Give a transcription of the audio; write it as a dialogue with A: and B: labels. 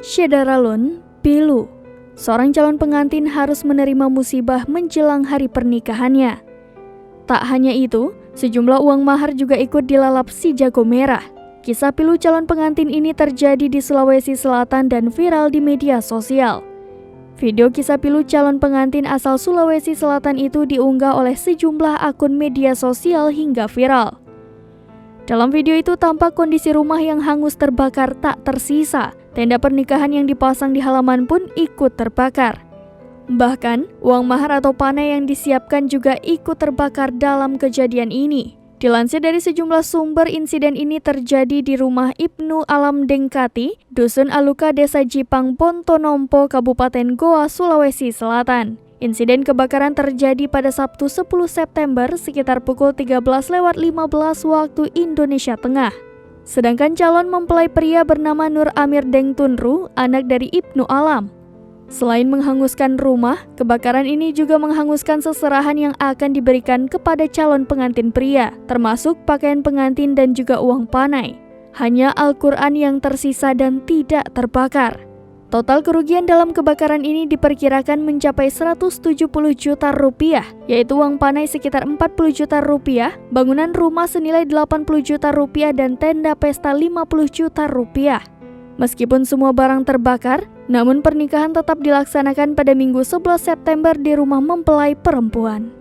A: Syedaralun, pilu. Seorang calon pengantin harus menerima musibah menjelang hari pernikahannya. Tak hanya itu, sejumlah uang mahar juga ikut dilalap si jago merah. Kisah pilu calon pengantin ini terjadi di Sulawesi Selatan dan viral di media sosial. Video kisah pilu calon pengantin asal Sulawesi Selatan itu diunggah oleh sejumlah akun media sosial hingga viral. Dalam video itu tampak kondisi rumah yang hangus terbakar tak tersisa. Tenda pernikahan yang dipasang di halaman pun ikut terbakar. Bahkan, uang mahar atau panai yang disiapkan juga ikut terbakar dalam kejadian ini. Dilansir dari sejumlah sumber, insiden ini terjadi di rumah Ibnu Alam Dengkati, Dusun Aluka, Desa Jipang, Pontonompo, Kabupaten Goa, Sulawesi Selatan. Insiden kebakaran terjadi pada Sabtu 10 September sekitar pukul 13.15 waktu Indonesia Tengah. Sedangkan calon mempelai pria bernama Nur Amir Deng Tunru, anak dari Ibnu Alam. Selain menghanguskan rumah, kebakaran ini juga menghanguskan seserahan yang akan diberikan kepada calon pengantin pria, termasuk pakaian pengantin dan juga uang panai. Hanya Al-Quran yang tersisa dan tidak terbakar. Total kerugian dalam kebakaran ini diperkirakan mencapai 170 juta rupiah, yaitu uang panai sekitar 40 juta rupiah, bangunan rumah senilai 80 juta rupiah, dan tenda pesta 50 juta rupiah. Meskipun semua barang terbakar, namun pernikahan tetap dilaksanakan pada Minggu 11 September di rumah mempelai perempuan.